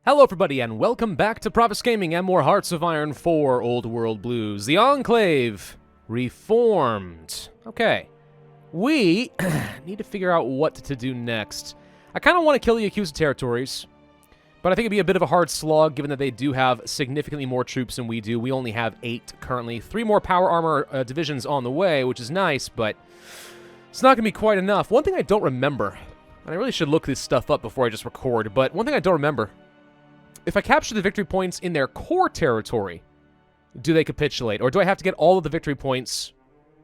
Hello everybody and welcome back to Pravus Gaming and more Hearts of Iron 4 Old World Blues. The Enclave Reformed. Okay. We need to figure out what to do next. I kind of want to kill the Yakuza territories, but I think it'd be a bit of a hard slog given that they do have significantly more troops than we do. We only have 8 currently. 3 more power armor divisions on the way, which is nice, but it's not going to be quite enough. One thing I don't remember, and I really should look this stuff up before I just record, but one thing I don't remember, if I capture the victory points in their core territory, do they capitulate? Or do I have to get all of the victory points,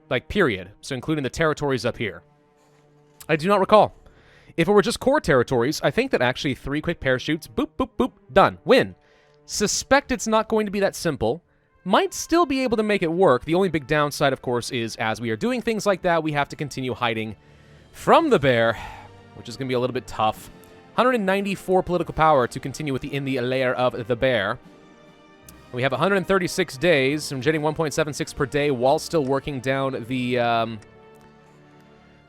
like, period? So including the territories up here. I do not recall. If it were just core territories, I think that actually 3 quick parachutes, boop, boop, boop, done. Win. Suspect it's not going to be that simple. Might still be able to make it work. The only big downside, of course, is as we are doing things like that, we have to continue hiding from the bear, which is going to be a little bit tough. 194 political power to continue with in the lair of the bear. We have 136 days. I'm getting 1.76 per day while still working down the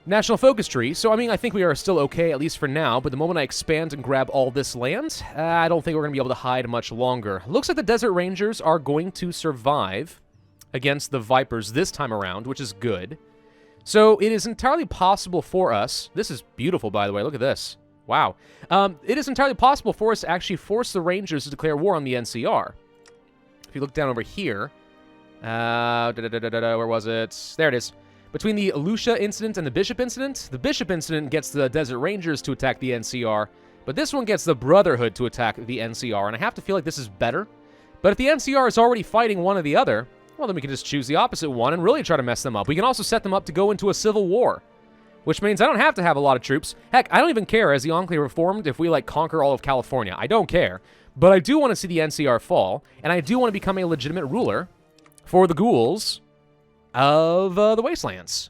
national focus tree. So, I mean, I think we are still okay, at least for now. But the moment I expand and grab all this land, I don't think we're going to be able to hide much longer. Looks like the Desert Rangers are going to survive against the Vipers this time around, which is good. So, it is entirely possible for us. This is beautiful, by the way. Look at this. Wow. It is entirely possible for us to actually force the Rangers to declare war on the NCR. If you look down over here, where was it? There it is. Between the Lucia incident and the Bishop incident gets the Desert Rangers to attack the NCR, but this one gets the Brotherhood to attack the NCR, and I have to feel like this is better. But if the NCR is already fighting one or the other, well, then we can just choose the opposite one and really try to mess them up. We can also set them up to go into a civil war, which means I don't have to have a lot of troops. Heck, I don't even care as the Enclave Reformed if we, like, conquer all of California. I don't care. But I do want to see the NCR fall, and I do want to become a legitimate ruler for the ghouls of the wastelands.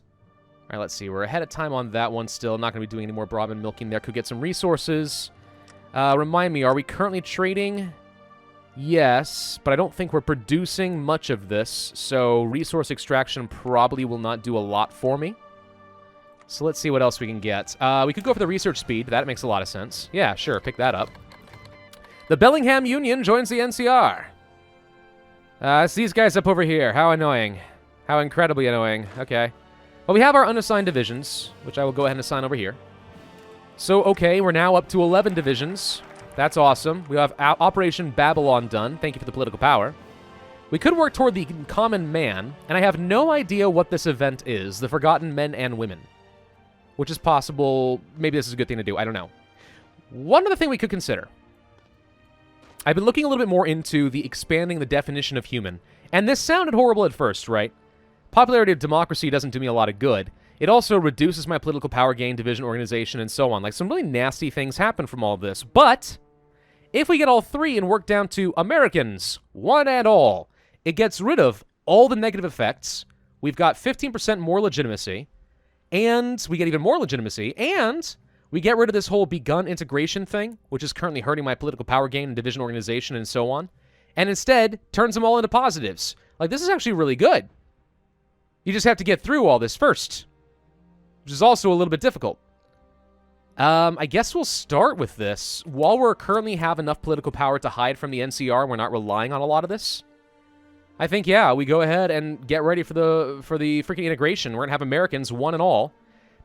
All right, let's see. We're ahead of time on that one still. Not going to be doing any more Brahmin milking there. Could get some resources. Remind me, are we currently trading? Yes, but I don't think we're producing much of this, so resource extraction probably will not do a lot for me. So let's see what else we can get. We could go for the research speed. That makes a lot of sense. Yeah, sure. Pick that up. The Bellingham Union joins the NCR. It's these guys up over here. How annoying. How incredibly annoying. Okay. Well, we have our unassigned divisions, which I will go ahead and assign over here. So, okay, we're now up to 11 divisions. That's awesome. We have Operation Babylon done. Thank you for the political power. We could work toward the Common Man, and I have no idea what this event is. The Forgotten Men and Women. Which is possible. Maybe this is a good thing to do. I don't know. One other thing we could consider. I've been looking a little bit more into the expanding the definition of human. And this sounded horrible at first, right? Popularity of democracy doesn't do me a lot of good. It also reduces my political power gain, division organization, and so on. Like, some really nasty things happen from all of this. But if we get all 3 and work down to Americans, one and all, it gets rid of all the negative effects. We've got 15% more legitimacy. And we get even more legitimacy, and we get rid of this whole begun integration thing, which is currently hurting my political power gain and division organization and so on, and instead turns them all into positives. Like, this is actually really good. You just have to get through all this first, which is also a little bit difficult. I guess we'll start with this. While we currently have enough political power to hide from the NCR, we're not relying on a lot of this. I think, yeah, we go ahead and get ready for the freaking integration. We're going to have Americans, one and all,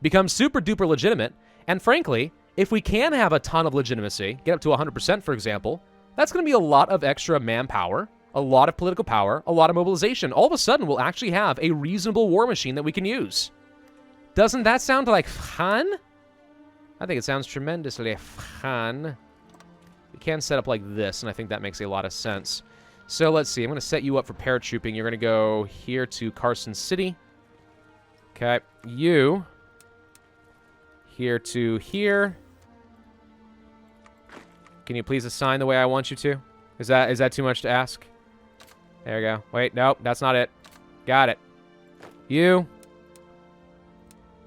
become super-duper legitimate. And frankly, if we can have a ton of legitimacy, get up to 100%, for example, that's going to be a lot of extra manpower, a lot of political power, a lot of mobilization. All of a sudden, we'll actually have a reasonable war machine that we can use. Doesn't that sound like fun? I think it sounds tremendously fun. We can set up like this, and I think that makes a lot of sense. So let's see. I'm going to set you up for paratrooping. You're going to go here to Carson City. Okay. You. Here to here. Can you please assign the way I want you to? Is that too much to ask? There we go. Wait, nope. That's not it. Got it. You.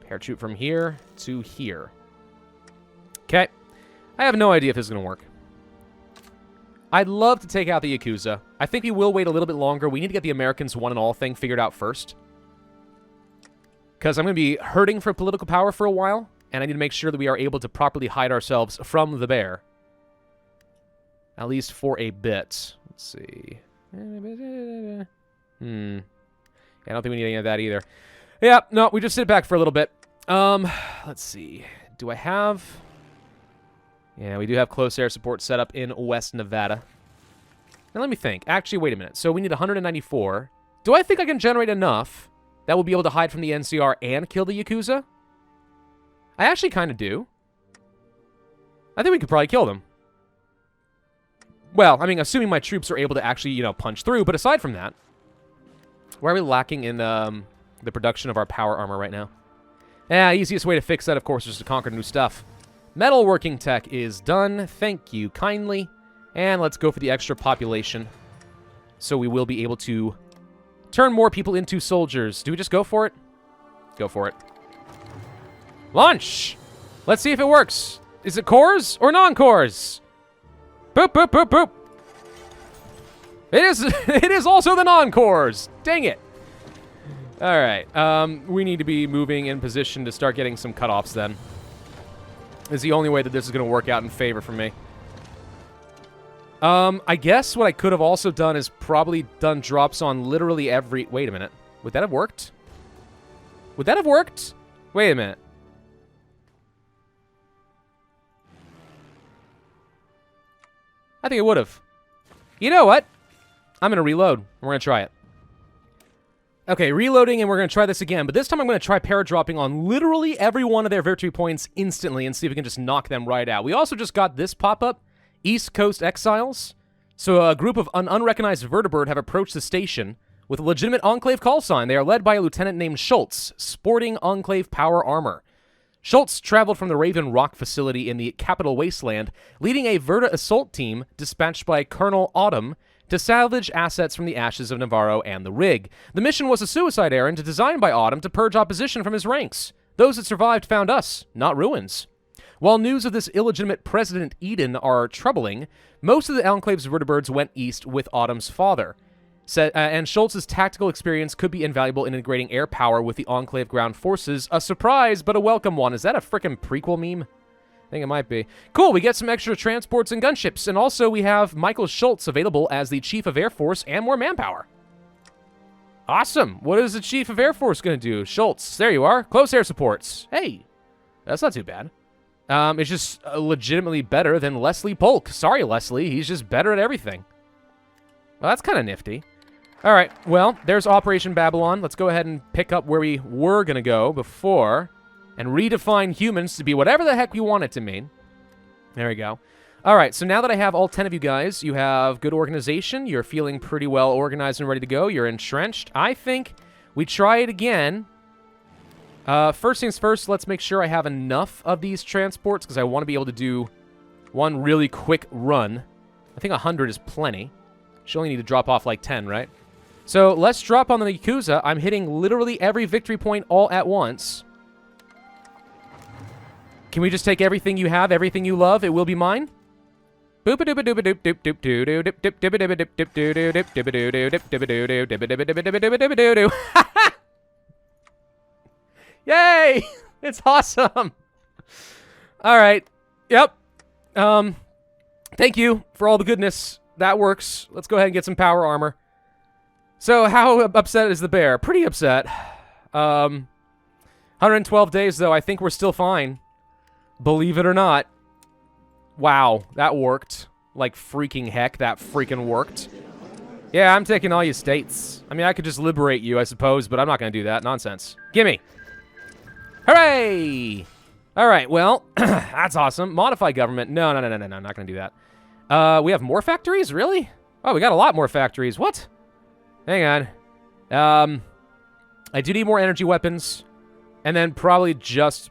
Paratroop from here to here. Okay. I have no idea if this is going to work. I'd love to take out the Yakuza. I think we will wait a little bit longer. We need to get the Americans one and all thing figured out first. Because I'm going to be hurting for political power for a while, and I need to make sure that we are able to properly hide ourselves from the bear. At least for a bit. Let's see. I don't think we need any of that either. Yeah, no, we just sit back for a little bit. Let's see. Do I have... Yeah, we do have close air support set up in West Nevada. Now, let me think. Actually, wait a minute. So we need 194. Do I think I can generate enough that will be able to hide from the NCR and kill the Yakuza? I actually kind of do. I think we could probably kill them. Well, I mean, assuming my troops are able to actually, you know, punch through. But aside from that, where are we lacking in the production of our power armor right now? Yeah, easiest way to fix that, of course, is to conquer new stuff. Metalworking tech is done. Thank you kindly. And let's go for the extra population. So we will be able to turn more people into soldiers. Do we just go for it? Go for it. Launch! Let's see if it works. Is it cores or non-cores? Boop, boop, boop, boop. It is also the non-cores. Dang it. All right. We need to be moving in position to start getting some cutoffs then. Is the only way that this is going to work out in favor for me. I guess what I could have also done is probably done drops on literally every... Wait a minute. Would that have worked? Would that have worked? Wait a minute. I think it would have. You know what? I'm going to reload. We're going to try it. Okay, reloading, and we're going to try this again. But this time I'm going to try paradropping on literally every one of their victory points instantly and see if we can just knock them right out. We also just got this pop-up, East Coast Exiles. So a group of unrecognized vertebrate have approached the station with a legitimate Enclave call sign. They are led by a lieutenant named Schultz, sporting Enclave power armor. Schultz traveled from the Raven Rock facility in the capital Wasteland, leading a Verta assault team dispatched by Colonel Autumn to salvage assets from the ashes of Navarro and the Rig. The mission was a suicide errand designed by Autumn to purge opposition from his ranks. Those that survived found us, not ruins. While news of this illegitimate President Eden are troubling, most of the Enclave's vertebrates went east with Autumn's father. And Schultz's tactical experience could be invaluable in integrating air power with the Enclave ground forces. A surprise, but a welcome one. Is that a frickin' prequel meme? I think it might be. Cool, we get some extra transports and gunships, and also we have Michael Schultz available as the Chief of Air Force and more manpower. Awesome. What is the Chief of Air Force going to do? Schultz, there you are. Close air supports. Hey, that's not too bad. It's just legitimately better than Leslie Polk. Sorry, Leslie, he's just better at everything. Well, that's kind of nifty. All right, well, there's Operation Babylon. Let's go ahead and pick up where we were going to go before and redefine humans to be whatever the heck we want it to mean. There we go. All right, so now that I have all 10 of you guys, you have good organization. You're feeling pretty well organized and ready to go. You're entrenched. I think we try it again. First things first, let's make sure I have enough of these transports because I want to be able to do one really quick run. I think 100 is plenty. Should only need to drop off like 10, right? So let's drop on the Yakuza. I'm hitting literally every victory point all at once. Can we just take everything you have, everything you love? It will be mine. Yay! It's awesome. All right. Yep. Thank you for all the goodness. That works. Let's go ahead and get some power armor. So how upset is the bear? Pretty upset. 112 days, though. I think we're still fine. Believe it or not. Wow, that worked. Like freaking heck, that freaking worked. Yeah, I'm taking all your states. I mean, I could just liberate you, I suppose, but I'm not going to do that. Nonsense. Gimme. Hooray! All right, well, that's awesome. Modify government. No, I'm not going to do that. We have more factories? Really? Oh, we got a lot more factories. What? Hang on. I do need more energy weapons. And then probably just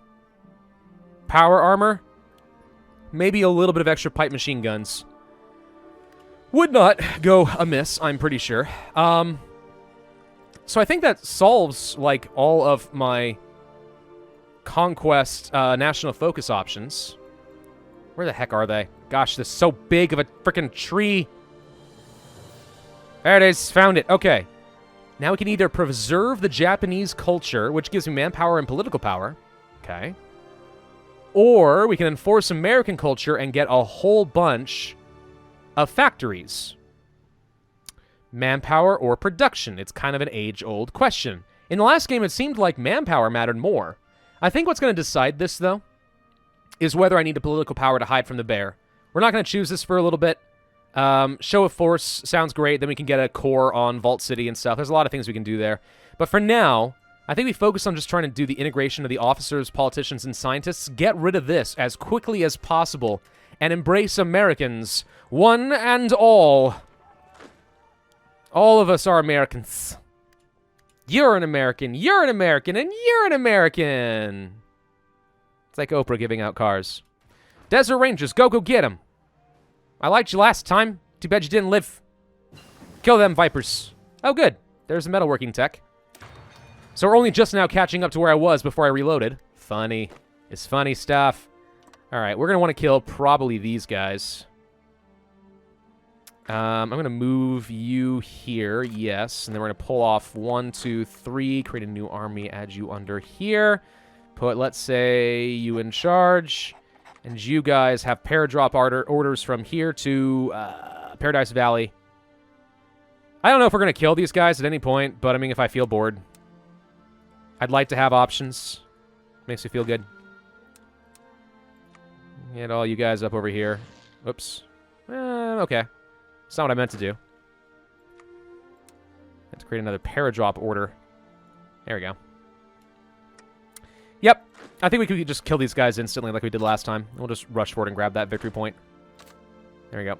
power armor. Maybe a little bit of extra pipe machine guns. Would not go amiss, I'm pretty sure. So I think that solves, like, all of my conquest national focus options. Where the heck are they? Gosh, this is so big of a freaking tree. There it is. Found it. Okay. Now we can either preserve the Japanese culture, which gives me manpower and political power. Okay. Or we can enforce American culture and get a whole bunch of factories. Manpower or production? It's kind of an age-old question. In the last game, it seemed like manpower mattered more. I think what's going to decide this, though, is whether I need a political power to hide from the bear. We're not going to choose this for a little bit. Show of force sounds great. Then we can get a core on Vault City and stuff. There's a lot of things we can do there. But for now, I think we focus on just trying to do the integration of the officers, politicians, and scientists. Get rid of this as quickly as possible and embrace Americans, one and all. All of us are Americans. You're an American, you're an American, and you're an American. It's like Oprah giving out cars. Desert Rangers, go get them. I liked you last time. Too bad you didn't live. Kill them vipers. Oh, good. There's a metalworking tech. So we're only just now catching up to where I was before I reloaded. Funny. It's funny stuff. All right, we're going to want to kill probably these guys. I'm going to move you here, yes. And then we're going to pull off 1, 2, 3, create a new army, add you under here. Put, let's say, you in charge. And you guys have paradrop orders from here to Paradise Valley. I don't know if we're going to kill these guys at any point, but I mean, if I feel bored. I'd like to have options. Makes me feel good. Get all you guys up over here. Whoops. Okay. That's not what I meant to do. I have to create another paradrop order. There we go. Yep. I think we could just kill these guys instantly like we did last time. We'll just rush forward and grab that victory point. There we go.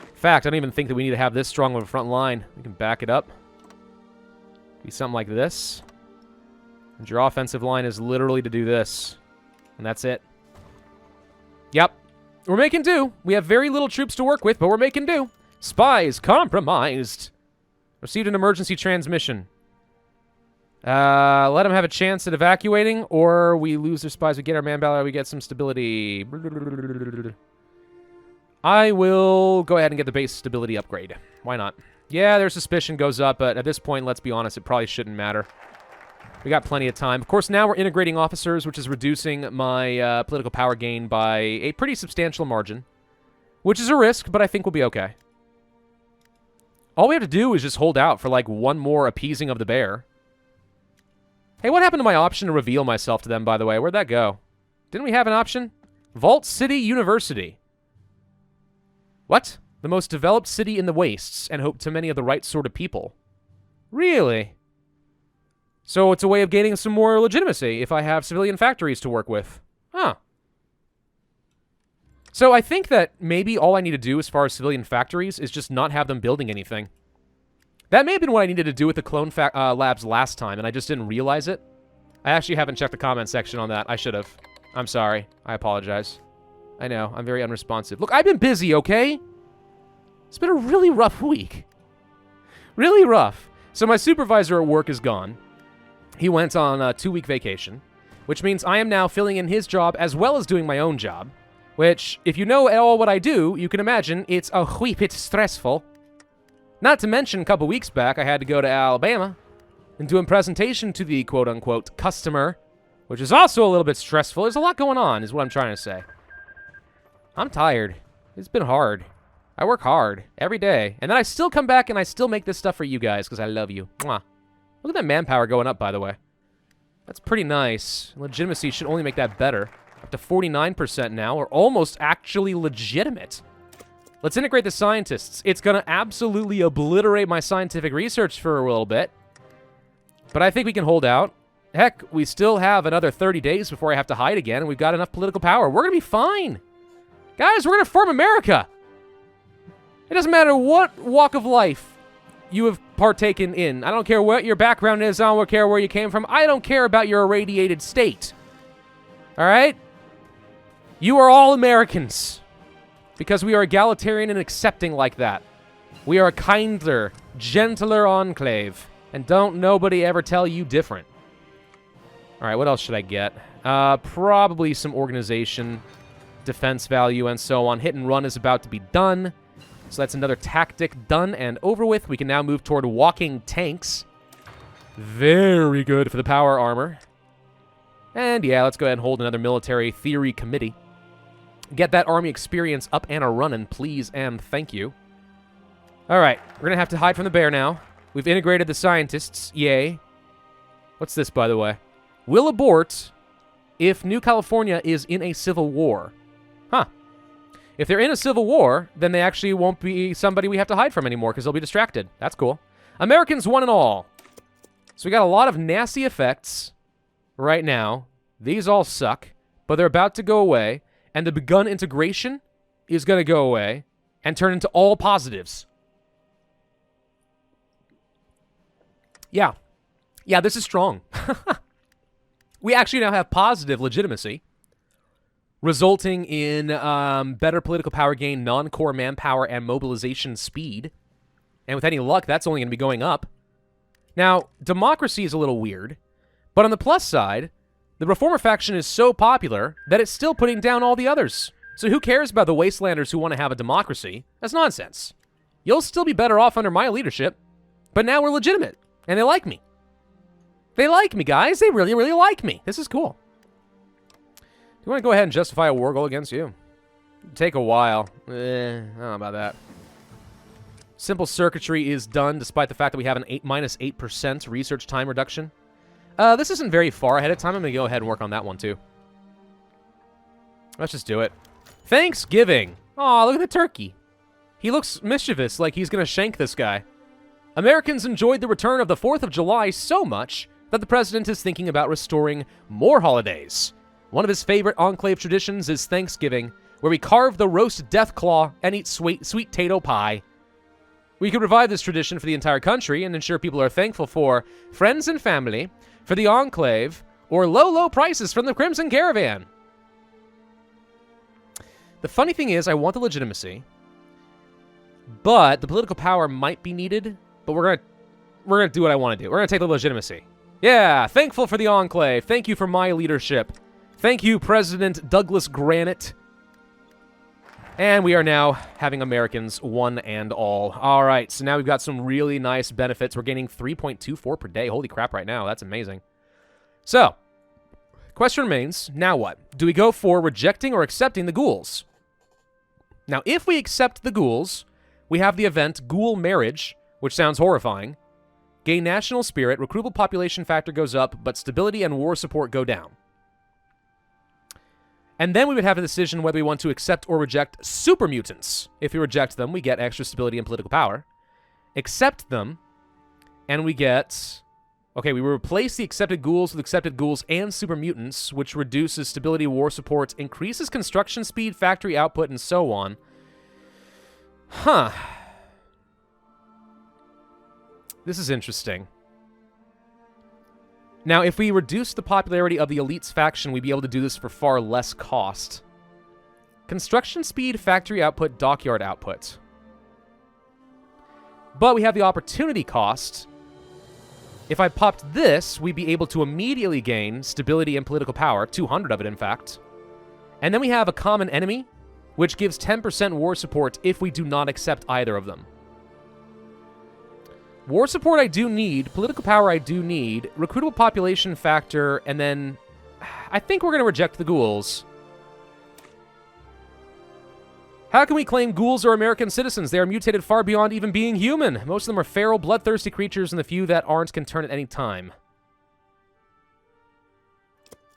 In fact, I don't even think that we need to have this strong of a front line. We can back it up. Be something like this. And your offensive line is literally to do this. And that's it. Yep. We're making do. We have very little troops to work with, but we're making do. Spies compromised. Received an emergency transmission. Let them have a chance at evacuating, or we lose their spies. We get our manpower. We get some stability. I will go ahead and get the base stability upgrade. Why not? Yeah, their suspicion goes up, but at this point, let's be honest, it probably shouldn't matter. We got plenty of time. Of course, now we're integrating officers, which is reducing my political power gain by a pretty substantial margin, which is a risk, but I think we'll be okay. All we have to do is just hold out for, like, one more appeasing of the bear. Hey, what happened to my option to reveal myself to them, by the way? Where'd that go? Didn't we have an option? Vault City University. What? The most developed city in the wastes, and hope to many of the right sort of people. Really? So it's a way of gaining some more legitimacy if I have civilian factories to work with. Huh. So I think that maybe all I need to do as far as civilian factories is just not have them building anything. That may have been what I needed to do with the clone labs last time, and I just didn't realize it. I actually haven't checked the comment section on that. I should have. I'm sorry. I apologize. I know. I'm very unresponsive. Look, I've been busy, okay? It's been a really rough week. Really rough. So my supervisor at work is gone. He went on a 2-week vacation, which means I am now filling in his job as well as doing my own job, which, if you know at all what I do, you can imagine it's a wee bit stressful. Not to mention, a couple weeks back, I had to go to Alabama and do a presentation to the quote-unquote customer, which is also a little bit stressful. There's a lot going on, is what I'm trying to say. I'm tired. It's been hard. I work hard every day, and then I still come back and I still make this stuff for you guys because I love you. Mwah. Look at that manpower going up, by the way. That's pretty nice. Legitimacy should only make that better. Up to 49% now. We're almost actually legitimate. Let's integrate the scientists. It's going to absolutely obliterate my scientific research for a little bit. But I think we can hold out. Heck, we still have another 30 days before I have to hide again, and we've got enough political power. We're going to be fine. Guys, we're going to form America. It doesn't matter what walk of life you have partaken in. I don't care what your background is. I don't care where you came from. I don't care about your irradiated state. All right? You are all Americans. Because we are egalitarian and accepting like that. We are a kinder, gentler enclave. And don't nobody ever tell you different. All right, what else should I get? Probably some organization, defense value, and so on. Hit and run is about to be done. So that's another tactic done and over with. We can now move toward walking tanks. Very good for the power armor. And yeah, let's go ahead and hold another military theory committee. Get that army experience up and a-running, please and thank you. All right, we're going to have to hide from the bear now. We've integrated the scientists. Yay. What's this, by the way? Will abort if New California is in a civil war. Huh. If they're in a civil war, then they actually won't be somebody we have to hide from anymore because they'll be distracted. That's cool. Americans one and all. So we got a lot of nasty effects right now. These all suck, but they're about to go away, and the begun integration is going to go away and turn into all positives. Yeah. Yeah, this is strong. We actually now have positive legitimacy, resulting in better political power gain, non-core manpower, and mobilization speed. And with any luck, that's only going to be going up. Now, democracy is a little weird, but on the plus side, the Reformer faction is so popular that it's still putting down all the others. So who cares about the wastelanders who want to have a democracy? That's nonsense. You'll still be better off under my leadership, but now we're legitimate, and they like me. They like me, guys. They really, really like me. This is cool. Do you want to go ahead and justify a war goal against you? It'd take a while. I don't know about that. Simple circuitry is done despite the fact that we have an minus 8% research time reduction. This isn't very far ahead of time. I'm going to go ahead and work on that one, too. Let's just do it. Thanksgiving. Aw, look at the turkey. He looks mischievous, like he's going to shank this guy. Americans enjoyed the return of the 4th of July so much that the president is thinking about restoring more holidays. One of his favorite Enclave traditions is Thanksgiving, where we carve the roast death claw and eat sweet potato pie. We could revive this tradition for the entire country and ensure people are thankful for friends and family, for the Enclave, or low, low prices from the Crimson Caravan. The funny thing is, I want the legitimacy, but the political power might be needed, but we're gonna do what I want to do. We're gonna take the legitimacy. Yeah, thankful for the Enclave. Thank you for my leadership. Thank you, President Douglas Granite. And we are now having Americans one and all. All right, so now we've got some really nice benefits. We're gaining 3.24 per day. Holy crap right now. That's amazing. So, question remains, now what? Do we go for rejecting or accepting the ghouls? Now, if we accept the ghouls, we have the event Ghoul Marriage, which sounds horrifying. Gain national spirit, recruitable population factor goes up, but stability and war support go down. And then we would have a decision whether we want to accept or reject super mutants. If we reject them, we get extra stability and political power. Accept them, and we get... Okay, we replace the accepted ghouls with accepted ghouls and super mutants, which reduces stability, war support, increases construction speed, factory output, and so on. Huh. This is interesting. Now, if we reduce the popularity of the Elites faction, we'd be able to do this for far less cost. Construction speed, factory output, dockyard output. But we have the opportunity cost. If I popped this, we'd be able to immediately gain stability and political power, 200 of it, in fact. And then we have a common enemy, which gives 10% war support if we do not accept either of them. War support I do need, political power I do need, recruitable population factor, and then I think we're going to reject the ghouls. How can we claim ghouls are American citizens? They are mutated far beyond even being human. Most of them are feral, bloodthirsty creatures, and the few that aren't can turn at any time.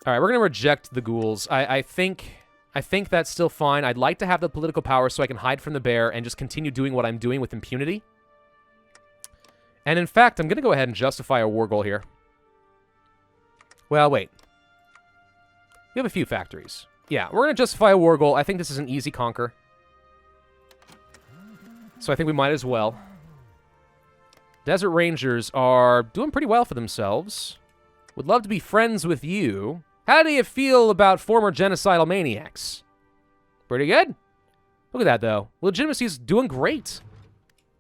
All right, we're going to reject the ghouls. I think that's still fine. I'd like to have the political power so I can hide from the bear and just continue doing what I'm doing with impunity. And in fact, I'm going to go ahead and justify a war goal here. Well, wait. We have a few factories. Yeah, we're going to justify a war goal. I think this is an easy conquer. So I think we might as well. Desert Rangers are doing pretty well for themselves. Would love to be friends with you. How do you feel about former genocidal maniacs? Pretty good. Look at that, though. Legitimacy's doing great.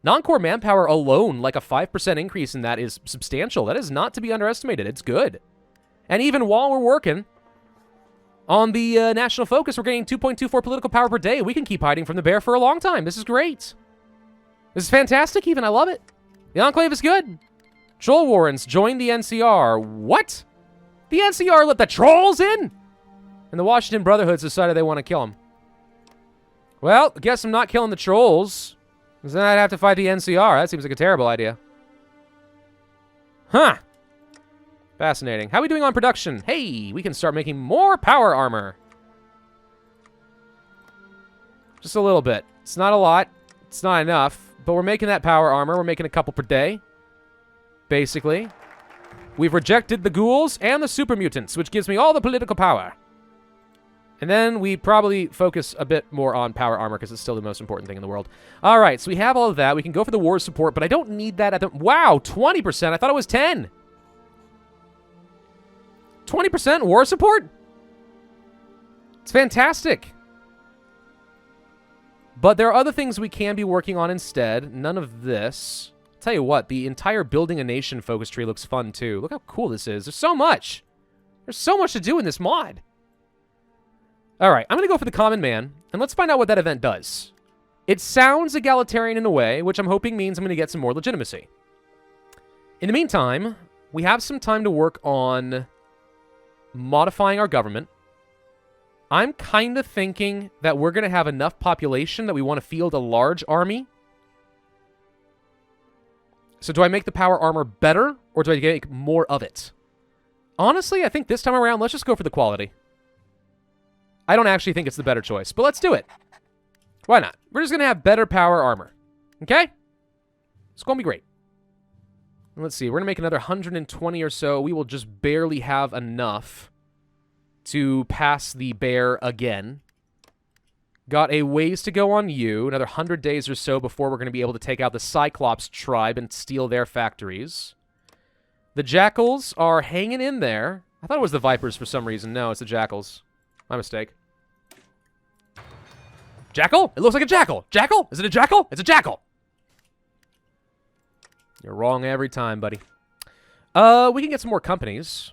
Non-core manpower alone, like a 5% increase in that, is substantial. That is not to be underestimated. It's good. And even while we're working on the national focus, we're getting 2.24 political power per day. We can keep hiding from the bear for a long time. This is great. This is fantastic, even. I love it. The Enclave is good. Troll Warrens join the NCR. What? The NCR let the trolls in? And the Washington Brotherhoods decided they want to kill them. Well, guess I'm not killing the trolls. Because then I'd have to fight the NCR. That seems like a terrible idea. Huh. Fascinating. How are we doing on production? Hey, we can start making more power armor. Just a little bit. It's not a lot. It's not enough. But we're making that power armor. We're making a couple per day. Basically. We've rejected the ghouls and the super mutants, which gives me all the political power. And then we probably focus a bit more on power armor because it's still the most important thing in the world. All right, so we have all of that. We can go for the war support, but I don't need that at the... Wow, 20%. I thought it was 10. 20% war support? It's fantastic. But there are other things we can be working on instead. None of this. I'll tell you what, the entire building a nation focus tree looks fun too. Look how cool this is. There's so much. There's so much to do in this mod. All right, I'm going to go for the common man, and let's find out what that event does. It sounds egalitarian in a way, which I'm hoping means I'm going to get some more legitimacy. In the meantime, we have some time to work on modifying our government. I'm kind of thinking that we're going to have enough population that we want to field a large army. So do I make the power armor better, or do I make more of it? Honestly, I think this time around, let's just go for the quality. I don't actually think it's the better choice, but let's do it. Why not? We're just going to have better power armor. Okay? It's going to be great. Let's see. We're going to make another 120 or so. We will just barely have enough to pass the bear again. Got a ways to go on you. Another 100 days or so before we're going to be able to take out the Cyclops tribe and steal their factories. The Jackals are hanging in there. I thought it was the Vipers for some reason. No, it's the Jackals. My mistake. Jackal? It looks like a jackal. Jackal? Is it a jackal? It's a jackal. You're wrong every time, buddy. We can get some more companies.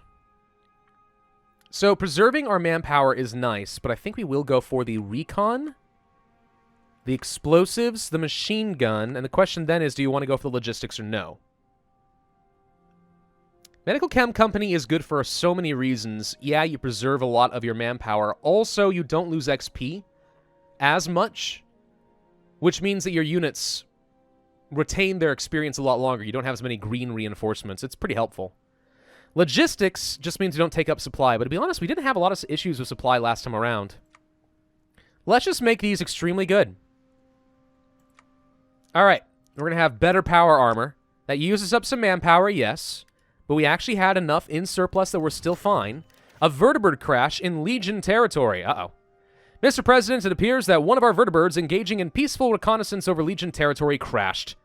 So preserving our manpower is nice, but I think we will go for the recon, the explosives, the machine gun, and the question then is, do you want to go for the logistics or no? Medical Chem Company is good for so many reasons. Yeah, you preserve a lot of your manpower. Also, you don't lose XP as much, which means that your units retain their experience a lot longer. You don't have as many green reinforcements. It's pretty helpful. Logistics just means you don't take up supply, but to be honest, we didn't have a lot of issues with supply last time around. Let's just make these extremely good. All right, we're going to have better power armor. That uses up some manpower, yes. But we actually had enough in surplus that we're still fine. A vertibird crash in Legion territory. Uh-oh. Mr. President, it appears that one of our vertibirds engaging in peaceful reconnaissance over Legion territory crashed.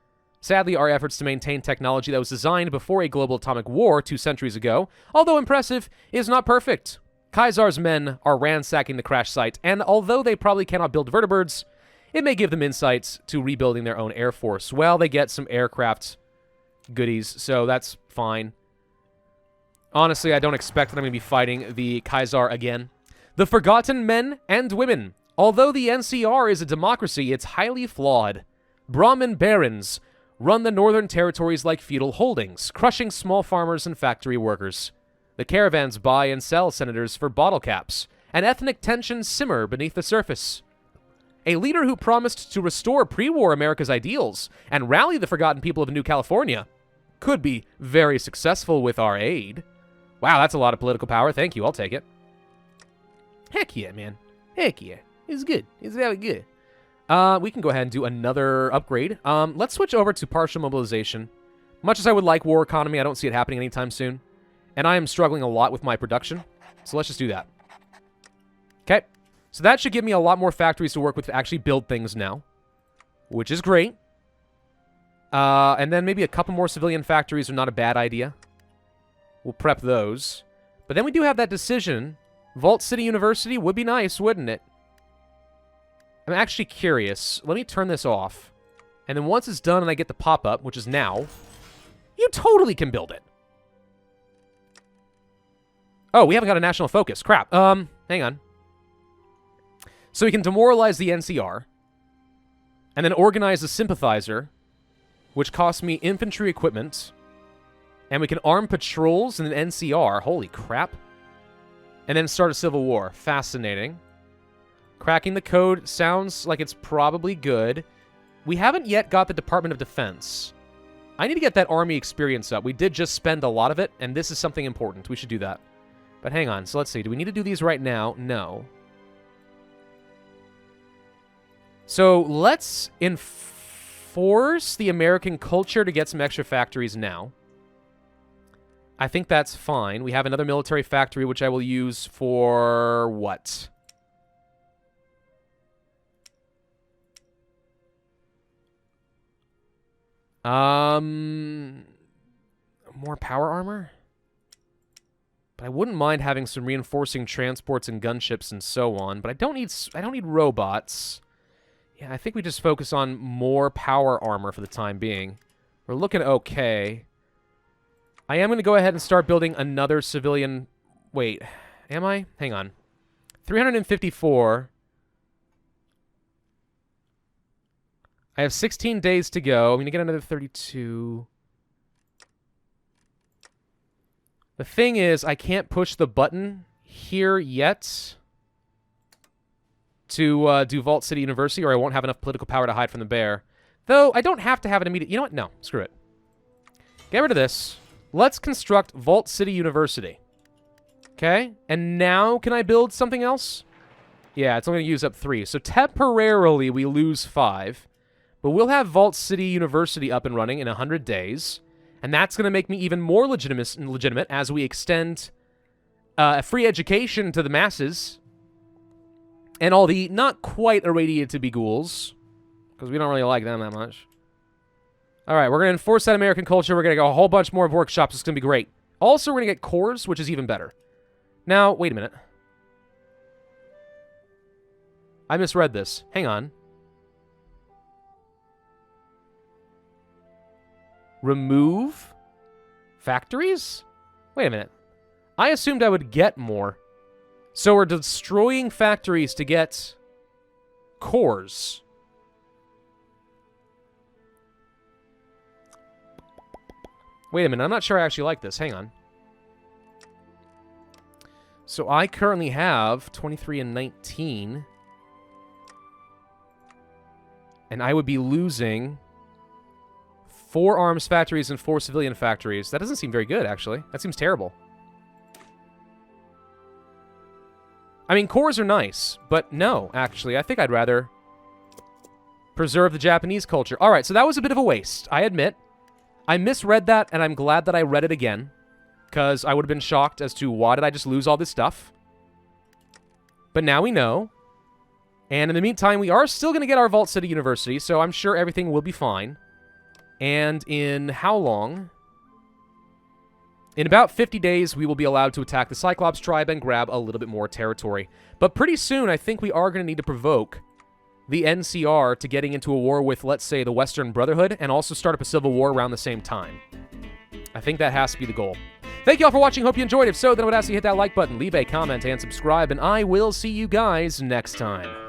Sadly, our efforts to maintain technology that was designed before a global atomic war 2 centuries ago, although impressive, is not perfect. Kaisar's men are ransacking the crash site, and although they probably cannot build vertibirds, it may give them insights to rebuilding their own air force. Well, they get some aircraft goodies, so that's fine. Honestly, I don't expect that I'm going to be fighting the Kaiser again. The Forgotten Men and Women. Although the NCR is a democracy, it's highly flawed. Brahmin barons run the northern territories like feudal holdings, crushing small farmers and factory workers. The caravans buy and sell senators for bottle caps, and ethnic tensions simmer beneath the surface. A leader who promised to restore pre-war America's ideals and rally the forgotten people of New California could be very successful with our aid. Wow, that's a lot of political power. Thank you. I'll take it. Heck yeah, man. Heck yeah. It's good. It's very good. We can go ahead and do another upgrade. Let's switch over to partial mobilization. Much as I would like war economy, I don't see it happening anytime soon. And I am struggling a lot with my production. So let's just do that. Okay. So that should give me a lot more factories to work with to actually build things now. Which is great. And then maybe a couple more civilian factories are not a bad idea. We'll prep those. But then we do have that decision. Vault City University would be nice, wouldn't it? I'm actually curious. Let me turn this off. And then once it's done and I get the pop-up, which is now, you totally can build it. Oh, we haven't got a national focus. Crap. Hang on. So we can demoralize the NCR. And then organize a sympathizer, which costs me infantry equipment. And we can arm patrols in an NCR. Holy crap. And then start a civil war. Fascinating. Cracking the code sounds like it's probably good. We haven't yet got the Department of Defense. I need to get that army experience up. We did just spend a lot of it, and this is something important. We should do that. But hang on. So let's see. Do we need to do these right now? No. So let's enforce the American culture to get some extra factories now. I think that's fine. We have another military factory, which I will use for what? More power armor? But I wouldn't mind having some reinforcing transports and gunships and so on, but I don't need robots. Yeah, I think we just focus on more power armor for the time being. We're looking okay. I am going to go ahead and start building another civilian... Wait, am I? Hang on. 354. I have 16 days to go. I'm going to get another 32. The thing is, I can't push the button here yet to do Vault City University, or I won't have enough political power to hide from the bear. Though, I don't have to have an immediate... You know what? No, screw it. Get rid of this. Let's construct Vault City University. Okay? And now, can I build something else? Yeah, it's only going to use up 3. So temporarily, we lose 5. But we'll have Vault City University up and running in 100 days. And that's going to make me even more legitimate as we extend free education to the masses. And all the not quite irradiated to be ghouls. Because we don't really like them that much. Alright, we're going to enforce that American culture. We're going to go a whole bunch more of workshops. It's going to be great. Also, we're going to get cores, which is even better. Now, wait a minute. I misread this. Hang on. Remove factories? Wait a minute. I assumed I would get more. So we're destroying factories to get cores. Wait a minute. I'm not sure I actually like this. Hang on. So I currently have 23 and 19. And I would be losing 4 arms factories and 4 civilian factories. That doesn't seem very good, actually. That seems terrible. I mean, cores are nice, but no, actually. I think I'd rather preserve the Japanese culture. All right, so that was a bit of a waste, I admit. I misread that, and I'm glad that I read it again, because I would have been shocked as to why did I just lose all this stuff. But now we know. And in the meantime, we are still going to get our Vault City University, so I'm sure everything will be fine. And in how long? In about 50 days, we will be allowed to attack the Cyclops tribe and grab a little bit more territory. But pretty soon, I think we are going to need to provoke the NCR to getting into a war with, let's say, the Western Brotherhood, and also start up a civil war around the same time. I think that has to be the goal. Thank you all for watching. Hope you enjoyed. If so, then I would ask you to hit that like button, leave a comment, and subscribe, and I will see you guys next time.